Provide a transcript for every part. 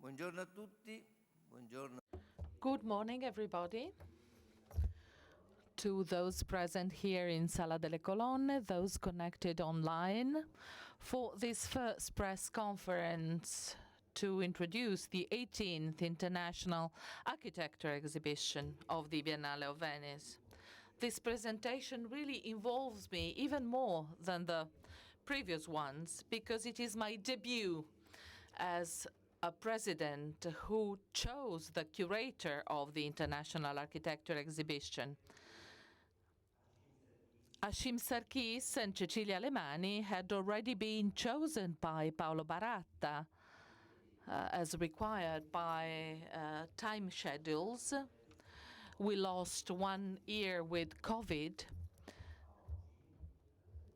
Buongiorno a tutti. Buongiorno. Good morning, everybody. To those present here in Sala delle Colonne, those connected online, for this first press conference to introduce the 18th International Architecture Exhibition of the Biennale of Venice. This presentation really involves me even more than the previous ones because it is my debut as a president who chose the curator of the International Architecture Exhibition. Achim Sarkis and Cecilia Alemani had already been chosen by Paolo Baratta as required by time schedules. We lost 1 year with COVID.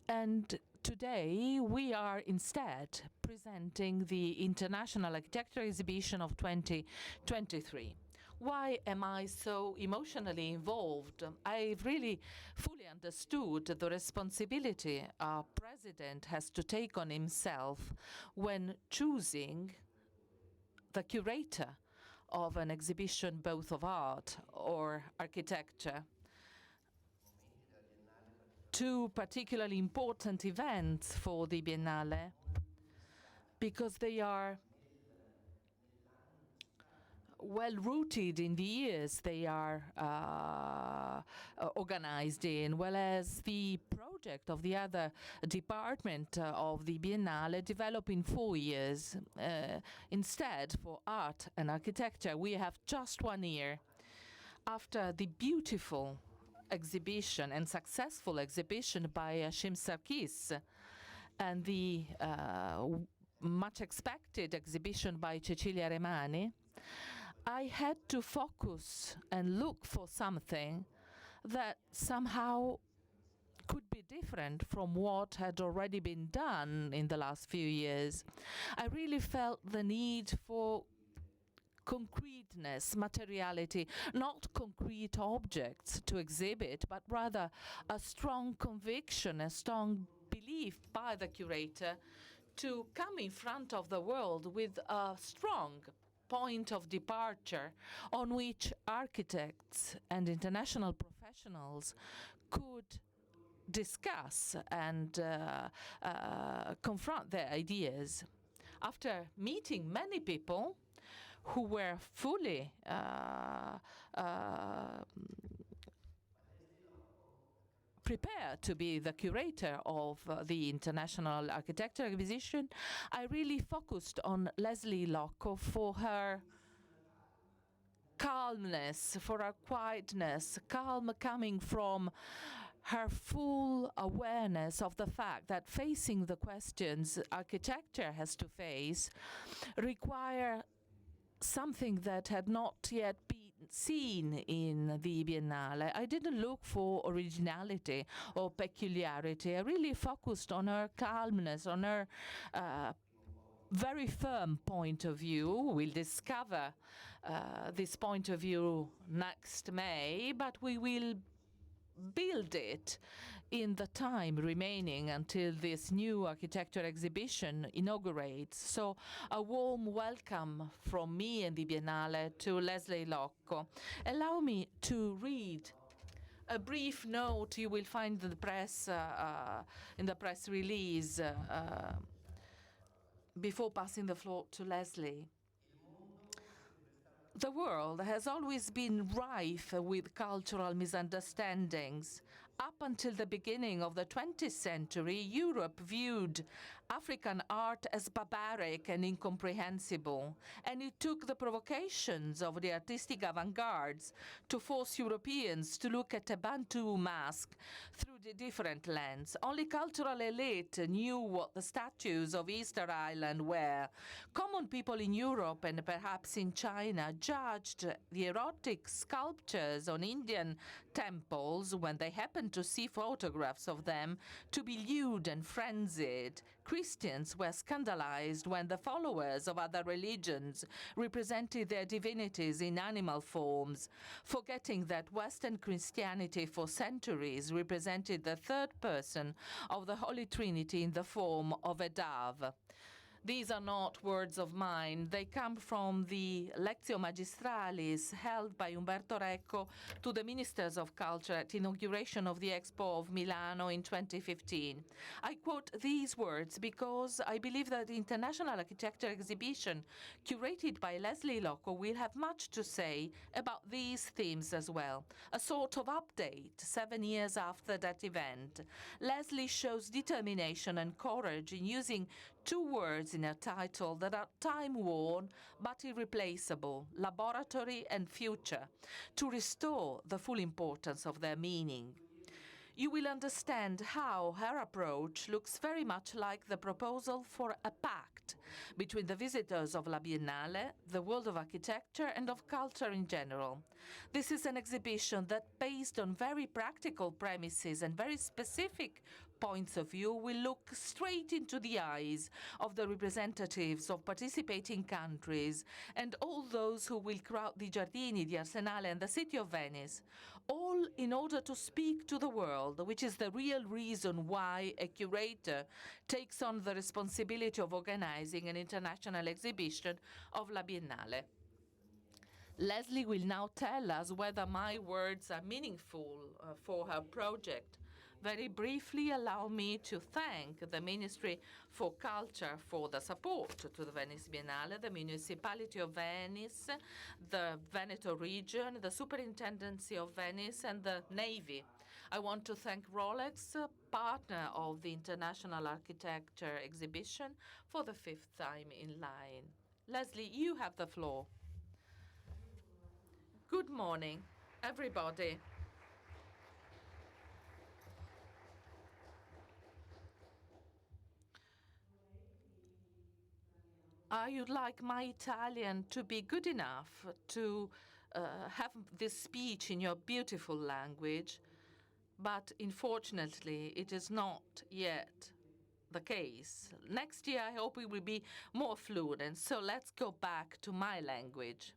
And today we are instead presenting the International Architecture Exhibition of 2023. Why am I so emotionally involved? I've really fully understood the responsibility a president has to take on himself when choosing the curator of an exhibition, both of art or architecture. Two particularly important events for the Biennale because they are well-rooted in the years they are organized in, whereas the project of the other department of the Biennale developed in 4 years. Instead, for art and architecture, we have just 1 year. After the beautiful exhibition and successful exhibition by Achim Sarkis and the much expected exhibition by Cecilia Alemani, I had to focus and look for something that somehow could be different from what had already been done in the last few years. I really felt the need for concreteness, materiality, not concrete objects to exhibit, but rather a strong conviction, a strong belief by the curator to come in front of the world with a strong point of departure on which architects and international professionals could discuss and confront their ideas. After meeting many people who were fully prepared to be the curator of the International Architecture Exhibition, I really focused on Lesley Lokko for her calmness, for her quietness, calm coming from her full awareness of the fact that facing the questions architecture has to face require something that had not yet been seen in the Biennale. I didn't look for originality or peculiarity. I really focused on her calmness, on her very firm point of view. We'll discover this point of view next May, but we will build it in the time remaining until this new architecture exhibition inaugurates. So a warm welcome from me and the Biennale to Lesley Lokko. Allow me to read a brief note you will find in the press release before passing the floor to Lesley. The world has always been rife with cultural misunderstandings. Up until the beginning of the 20th century, Europe viewed African art as barbaric and incomprehensible, and it took the provocations of the artistic avant-gardes to force Europeans to look at a Bantu mask through the different lens. Only cultural elite knew what the statues of Easter Island were. Common people in Europe and perhaps in China judged the erotic sculptures on Indian temples when they happened to see photographs of them to be lewd and frenzied. Christians were scandalized when the followers of other religions represented their divinities in animal forms, forgetting that Western Christianity for centuries represented the third person of the Holy Trinity in the form of a dove. These are not words of mine. They come from the Lectio Magistralis held by Umberto Eco to the Ministers of Culture at the inauguration of the Expo of Milano in 2015. I quote these words because I believe that the International Architecture exhibition curated by Lesley Lokko will have much to say about these themes as well. A sort of update 7 years after that event. Lesley shows determination and courage in using 2 words in a title that are time-worn but irreplaceable, laboratory and future, to restore the full importance of their meaning. You will understand how her approach looks very much like the proposal for a pact between the visitors of La Biennale, the world of architecture and of culture in general. This is an exhibition that, based on very practical premises and very specific points of view, will look straight into the eyes of the representatives of participating countries and all those who will crowd the Giardini, the Arsenale and the city of Venice, all in order to speak to the world, which is the real reason why a curator takes on the responsibility of organizing an international exhibition of La Biennale. Lesley will now tell us whether my words are meaningful for her project. Very briefly, allow me to thank the Ministry for Culture for the support to the Venice Biennale, the Municipality of Venice, the Veneto region, the Superintendency of Venice, and the Navy. I want to thank Rolex, partner of the International Architecture exhibition, for the 5th time in line. Lesley, you have the floor. Good morning, everybody. I would like my Italian to be good enough to have this speech in your beautiful language, but unfortunately it is not yet the case. Next year I hope we will be more fluent, so let's go back to my language.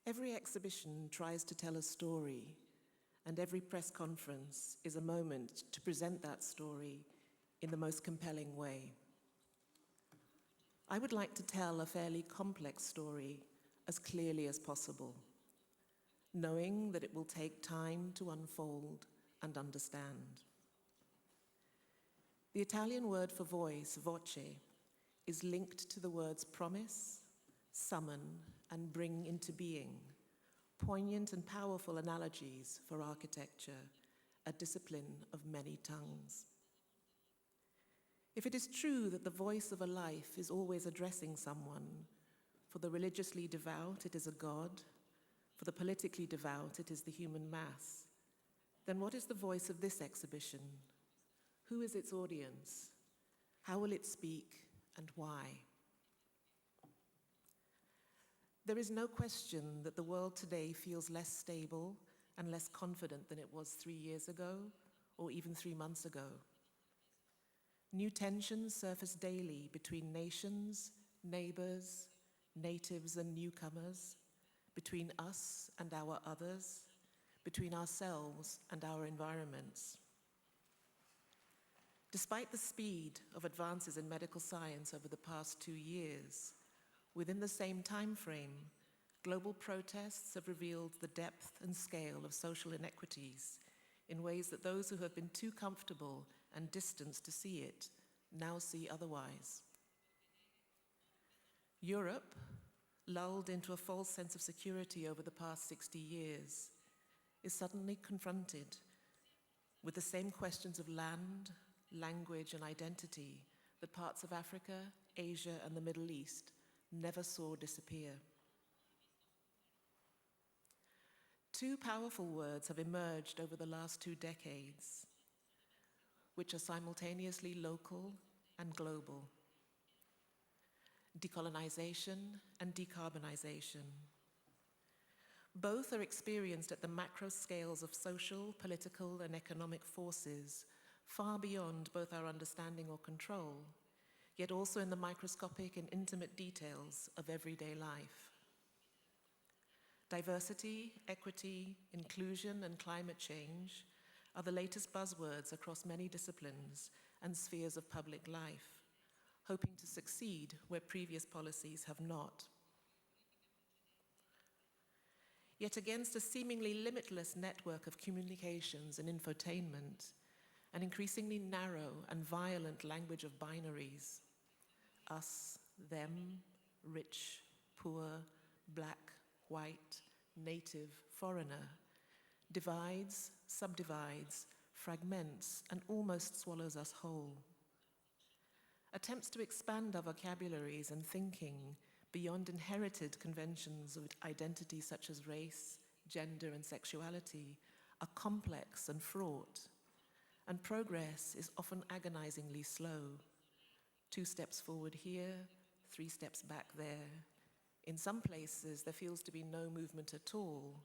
Every exhibition tries to tell a story, and every press conference is a moment to present that story in the most compelling way. I would like to tell a fairly complex story as clearly as possible, knowing that it will take time to unfold and understand. The Italian word for voice, voce, is linked to the words promise, summon, and bring into being, poignant and powerful analogies for architecture, a discipline of many tongues. If it is true that the voice of a life is always addressing someone, for the religiously devout it is a god, for the politically devout it is the human mass, then what is the voice of this exhibition? Who is its audience? How will it speak, and why? There is no question that the world today feels less stable and less confident than it was 3 years ago, or even 3 months ago. New tensions surface daily between nations, neighbors, natives and newcomers, between us and our others, between ourselves and our environments. Despite the speed of advances in medical science over the past 2 years, within the same time frame, global protests have revealed the depth and scale of social inequities in ways that those who have been too comfortable and distanced to see it now see otherwise. Europe, lulled into a false sense of security over the past 60 years, is suddenly confronted with the same questions of land, language, and identity that parts of Africa, Asia, and the Middle East never saw disappear. 2 powerful words have emerged over the last 2 decades, which are simultaneously local, and global. Decolonization and decarbonization. Both are experienced at the macro scales of social, political, and economic forces, far beyond both our understanding or control, yet also in the microscopic and intimate details of everyday life. Diversity, equity, inclusion, and climate change are the latest buzzwords across many disciplines and spheres of public life, hoping to succeed where previous policies have not. Yet against a seemingly limitless network of communications and infotainment, an increasingly narrow and violent language of binaries, us, them, rich, poor, black, white, native, foreigner, divides, subdivides, fragments, and almost swallows us whole. Attempts to expand our vocabularies and thinking beyond inherited conventions of identity such as race, gender, and sexuality are complex and fraught, and progress is often agonizingly slow. 2 steps forward here, 3 steps back there. In some places, there feels to be no movement at all,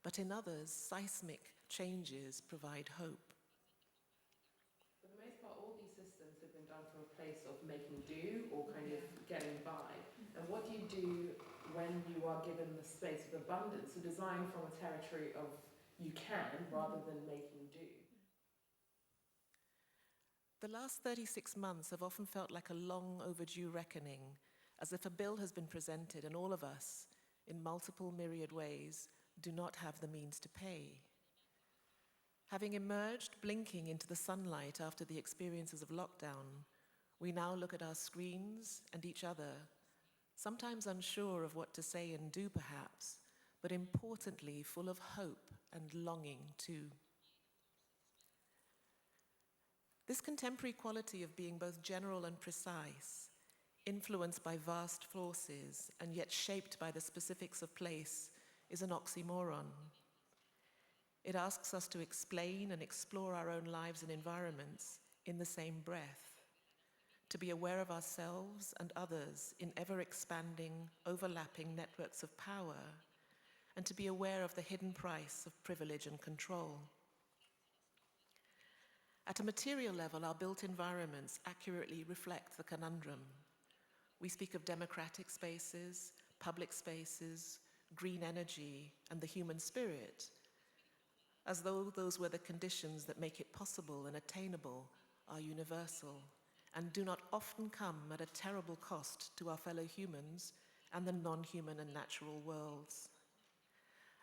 but in others, seismic changes provide hope. For the most part, all these systems have been done from a place of making do or kind of getting by. And what do you do when you are given the space of abundance, so design from a territory of you can rather than making do? The last 36 months have often felt like a long overdue reckoning, as if a bill has been presented and all of us, in multiple myriad ways, do not have the means to pay. Having emerged blinking into the sunlight after the experiences of lockdown, we now look at our screens and each other, sometimes unsure of what to say and do perhaps, but importantly full of hope and longing too. This contemporary quality of being both general and precise, influenced by vast forces and yet shaped by the specifics of place, is an oxymoron. It asks us to explain and explore our own lives and environments in the same breath, to be aware of ourselves and others in ever-expanding, overlapping networks of power, and to be aware of the hidden price of privilege and control. At a material level, our built environments accurately reflect the conundrum. We speak of democratic spaces, public spaces, green energy, and the human spirit, as though those were the conditions that make it possible and attainable, are universal, and do not often come at a terrible cost to our fellow humans and the non-human and natural worlds.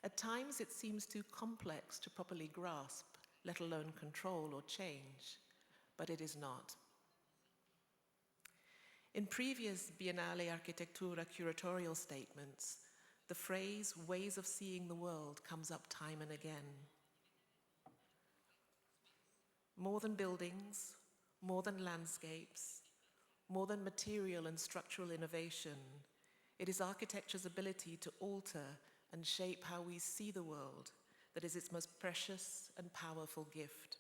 At times it seems too complex to properly grasp, let alone control or change, but it is not. In previous Biennale Architettura curatorial statements, the phrase ways of seeing the world comes up time and again. More than buildings, more than landscapes, more than material and structural innovation, it is architecture's ability to alter and shape how we see the world that is its most precious and powerful gift.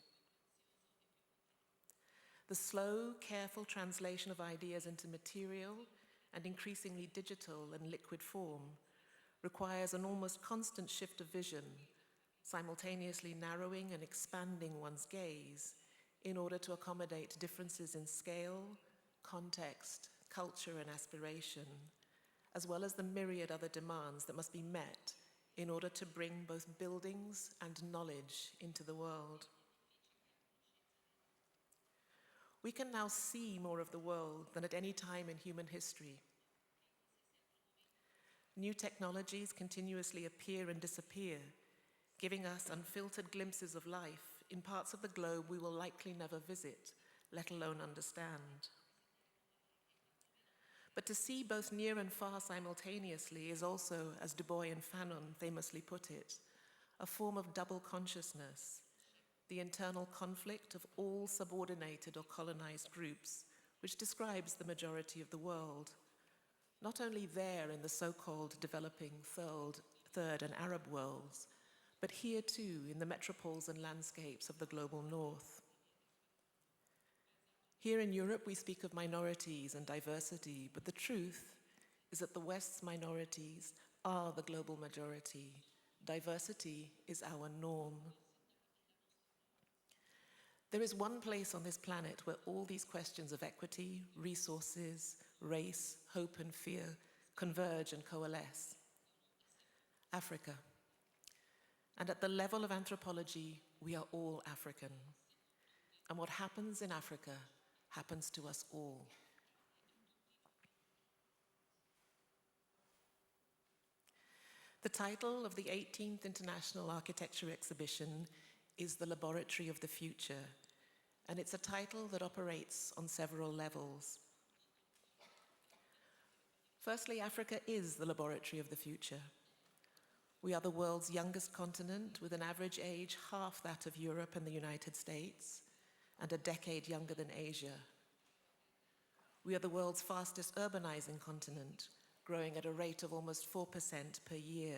The slow, careful translation of ideas into material and increasingly digital and liquid form requires an almost constant shift of vision, simultaneously narrowing and expanding one's gaze in order to accommodate differences in scale, context, culture, and aspiration, as well as the myriad other demands that must be met in order to bring both buildings and knowledge into the world. We can now see more of the world than at any time in human history. New technologies continuously appear and disappear, giving us unfiltered glimpses of life in parts of the globe we will likely never visit, let alone understand. But to see both near and far simultaneously is also, as Du Bois and Fanon famously put it, a form of double consciousness, the internal conflict of all subordinated or colonized groups, which describes the majority of the world, not only there in the so-called developing third and Arab worlds, but here too in the metropoles and landscapes of the global north. Here in Europe, we speak of minorities and diversity, but the truth is that the West's minorities are the global majority. Diversity is our norm. There is one place on this planet where all these questions of equity, resources, race, hope, and fear converge and coalesce: Africa. And at the level of anthropology, we are all African. And what happens in Africa happens to us all. The title of the 18th International Architecture Exhibition is The Laboratory of the Future, and it's a title that operates on several levels. Firstly, Africa is the laboratory of the future. We are the world's youngest continent, with an average age half that of Europe and the United States, and a decade younger than Asia. We are the world's fastest urbanizing continent, growing at a rate of almost 4% per year.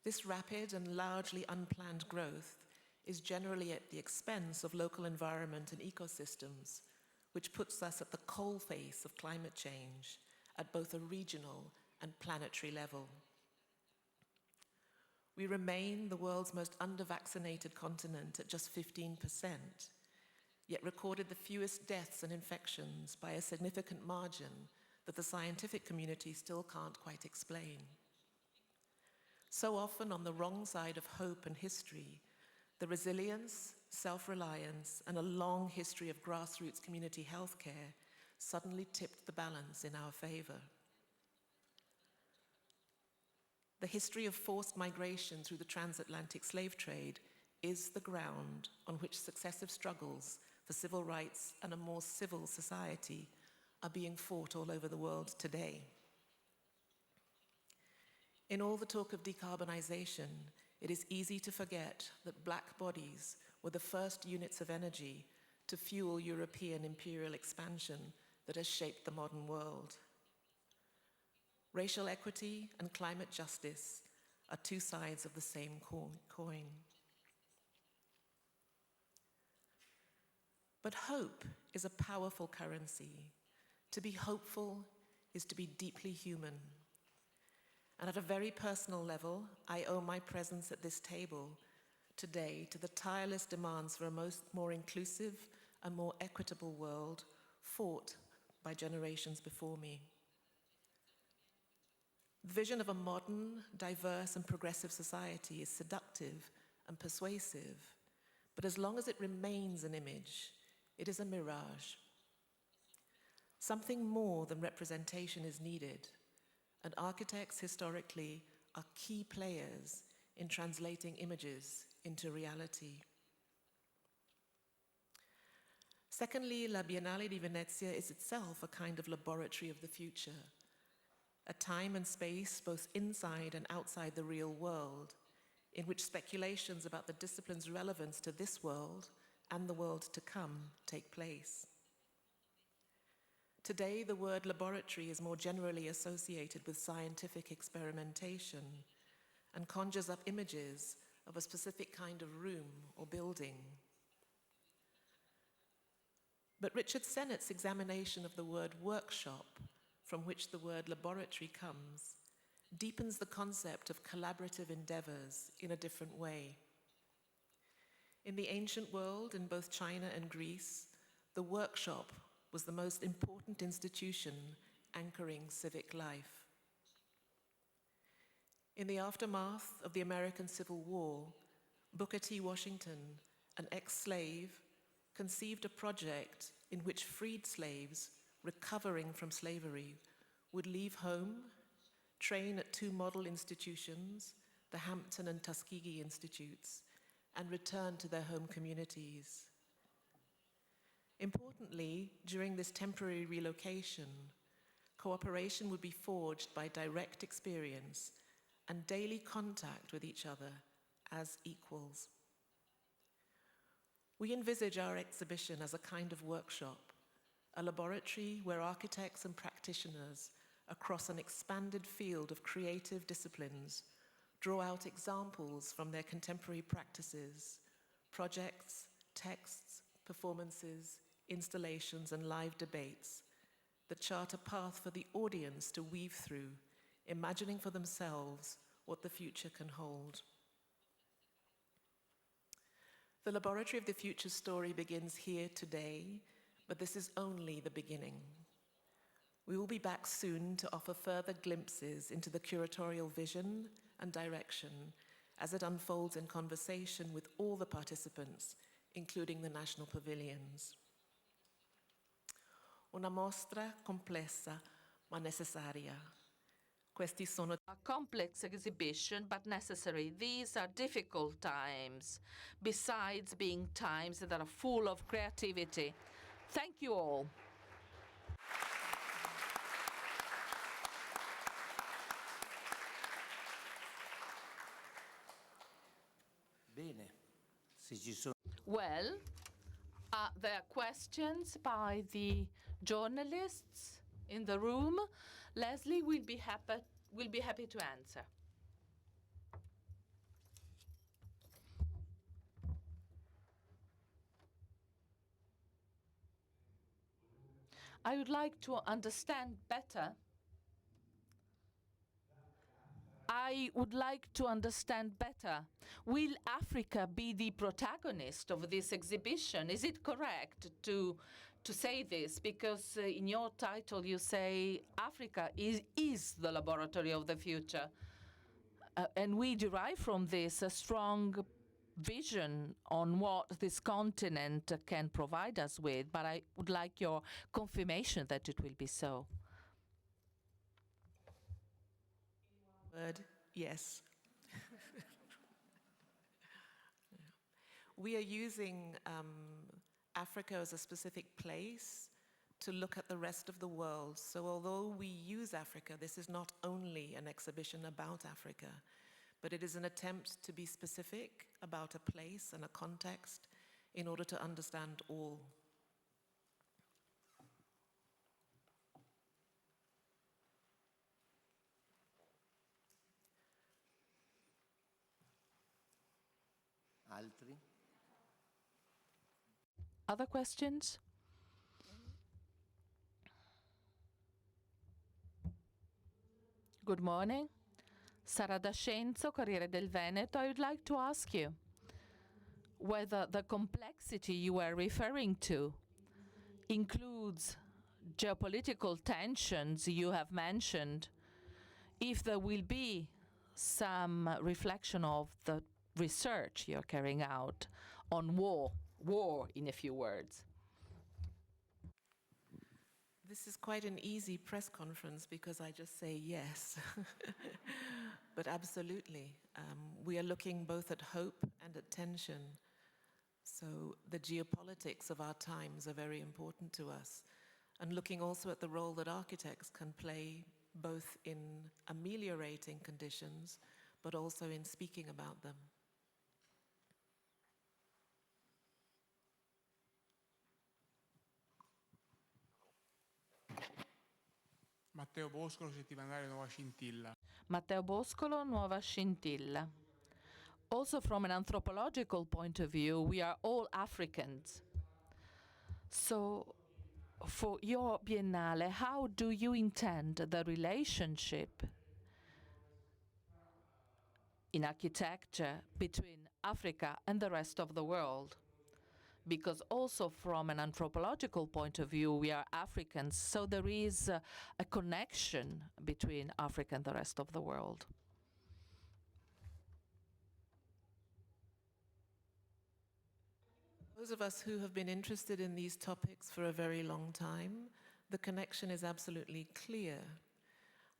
This rapid and largely unplanned growth is generally at the expense of local environment and ecosystems, which puts us at the coalface of climate change at both a regional and planetary level. We remain the world's most under-vaccinated continent at just 15%, yet recorded the fewest deaths and infections by a significant margin that the scientific community still can't quite explain. So often on the wrong side of hope and history, the resilience, self-reliance, and a long history of grassroots community healthcare suddenly tipped the balance in our favor. The history of forced migration through the transatlantic slave trade is the ground on which successive struggles for civil rights and a more civil society are being fought all over the world today. In all the talk of decarbonization, it is easy to forget that black bodies were the first units of energy to fuel European imperial expansion that has shaped the modern world. Racial equity and climate justice are two sides of the same coin. But hope is a powerful currency. To be hopeful is to be deeply human. And at a very personal level, I owe my presence at this table today to the tireless demands for a more inclusive and more equitable world fought by generations before me. The vision of a modern, diverse, and progressive society is seductive and persuasive, but as long as it remains an image, it is a mirage. Something more than representation is needed, and architects historically are key players in translating images into reality. Secondly, La Biennale di Venezia is itself a kind of laboratory of the future, a time and space both inside and outside the real world, in which speculations about the discipline's relevance to this world and the world to come take place. Today, the word laboratory is more generally associated with scientific experimentation and conjures up images of a specific kind of room or building. But Richard Sennett's examination of the word workshop, from which the word laboratory comes, deepens the concept of collaborative endeavors in a different way. In the ancient world, in both China and Greece, the workshop was the most important institution anchoring civic life. In the aftermath of the American Civil War, Booker T. Washington, an ex-slave, conceived a project in which freed slaves recovering from slavery would leave home, train at two model institutions, the Hampton and Tuskegee Institutes, and return to their home communities. Importantly, during this temporary relocation, cooperation would be forged by direct experience and daily contact with each other as equals. We envisage our exhibition as a kind of workshop, a laboratory where architects and practitioners across an expanded field of creative disciplines draw out examples from their contemporary practices, projects, texts, performances, installations, and live debates that chart a path for the audience to weave through, imagining for themselves what the future can hold. The Laboratory of the Future story begins here today, but this is only the beginning. We will be back soon to offer further glimpses into the curatorial vision and direction as it unfolds in conversation with all the participants, including the national pavilions. Una mostra complessa ma necessaria. Questi sono A complex exhibition, but necessary. These are difficult times, besides being times that are full of creativity. Thank you all. Bene, se ci sono... Well, are there questions by the journalists in the room? Lesley will be happy to answer. I would like to understand better. Will Africa be the protagonist of this exhibition? Is it correct to say this? Because in your title you say Africa is the laboratory of the future. And we derive from this a strong vision on what this continent can provide us with, but I would like your confirmation that it will be so. word, yes. We are using Africa as a specific place to look at the rest of the world. So although we use Africa, this is not only an exhibition about Africa, but it is an attempt to be specific about a place and a context in order to understand all. Altri? Other questions? Good morning. Sara D'Ascenzo, Corriere del Veneto. I would like to ask you whether the complexity you were referring to includes geopolitical tensions you have mentioned, if there will be some reflection of the research you're carrying out on war in a few words. This is quite an easy press conference because I just say yes. But absolutely, we are looking both at hope and at tension. So the geopolitics of our times are very important to us. And looking also at the role that architects can play both in ameliorating conditions, but also in speaking about them. Matteo Boscolo, settimanale Nuova Scintilla. Matteo Boscolo, Nuova Scintilla. Also from an anthropological point of view, we are all Africans. So for your Biennale, how do you intend the relationship in architecture between Africa and the rest of the world? Because also from an anthropological point of view, we are Africans, so there is a connection between Africa and the rest of the world. Those of us who have been interested in these topics for a very long time, the connection is absolutely clear.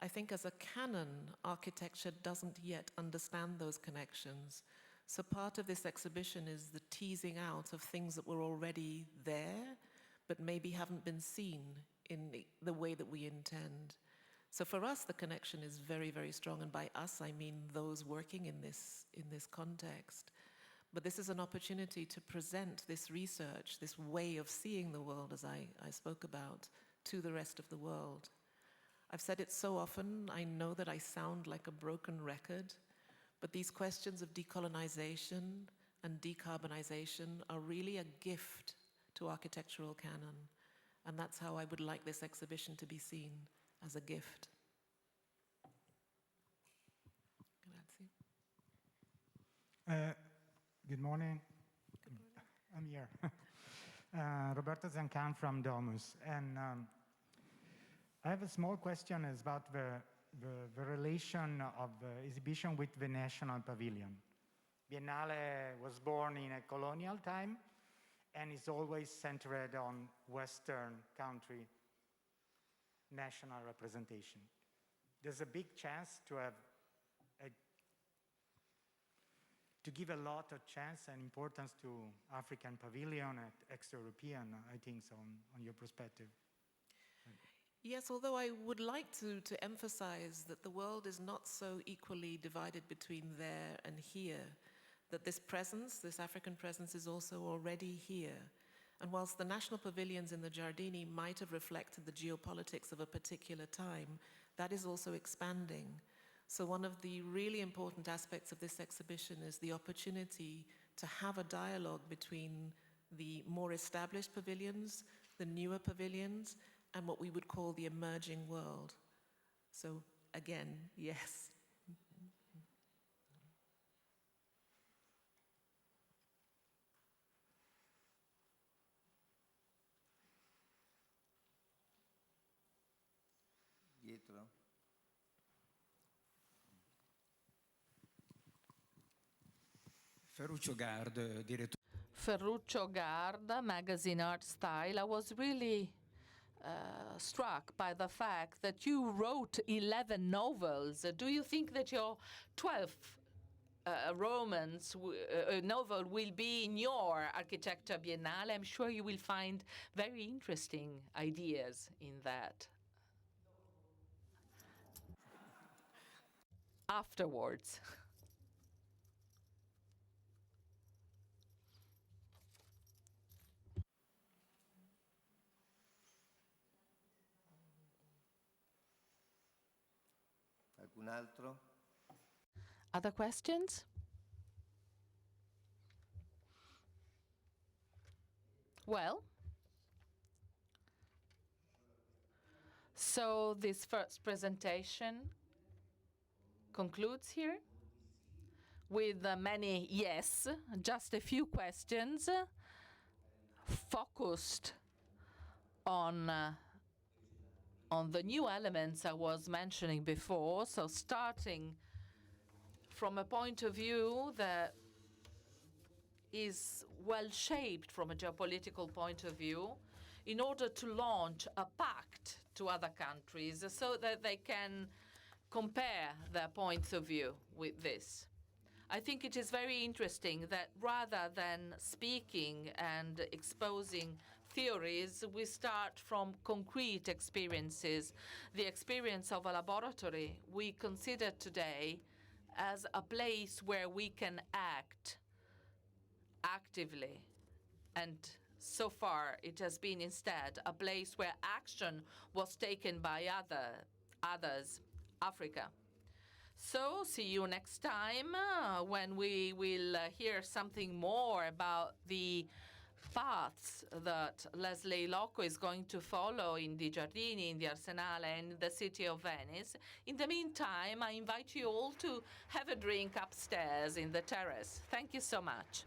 I think as a canon, architecture doesn't yet understand those connections. So part of this exhibition is the teasing out of things that were already there, but maybe haven't been seen in the way that we intend. So for us, the connection is very, very strong. And by us, I mean those working in this context. But this is an opportunity to present this research, this way of seeing the world, as I spoke about, to the rest of the world. I've said it so often, I know that I sound like a broken record, but these questions of decolonization and decarbonization are really a gift to architectural canon. And that's how I would like this exhibition to be seen, as a gift. Grazie. Good morning. I'm here. Roberto Zancan from Domus. And I have a small question about the relation of the exhibition with the National Pavilion. Biennale was born in a colonial time and is always centered on Western country national representation. There's a big chance to have to give a lot of chance and importance to African pavilion and extra-European, I think, so on your perspective. Yes, although I would like to emphasize that the world is not so equally divided between there and here, that this presence, this African presence, is also already here. And whilst the national pavilions in the Giardini might have reflected the geopolitics of a particular time, that is also expanding. So one of the really important aspects of this exhibition is the opportunity to have a dialogue between the more established pavilions, the newer pavilions, and what we would call the emerging world. So again, yes. Dietro. Ferruccio Gard, direttore. Ferruccio Gard, Magazine Art Style. I was really struck by the fact that you wrote 11 novels. Do you think that your 12th novel will be in your Architettura Biennale? I'm sure you will find very interesting ideas in that. Afterwards. Qualcun altro? Other questions? Well, so this first presentation concludes here with many yes, just a few questions focused on the new elements I was mentioning before, so starting from a point of view that is well shaped from a geopolitical point of view, in order to launch a pact to other countries so that they can compare their points of view with this. I think it is very interesting that rather than speaking and exposing theories, we start from concrete experiences. The experience of a laboratory we consider today as a place where we can act actively, and so far it has been instead a place where action was taken by others, Africa. So see you next time when we will hear something more about the paths that Lesley Lokko is going to follow in the Giardini, in the Arsenale, and in the city of Venice. In the meantime, I invite you all to have a drink upstairs in the terrace. Thank you so much.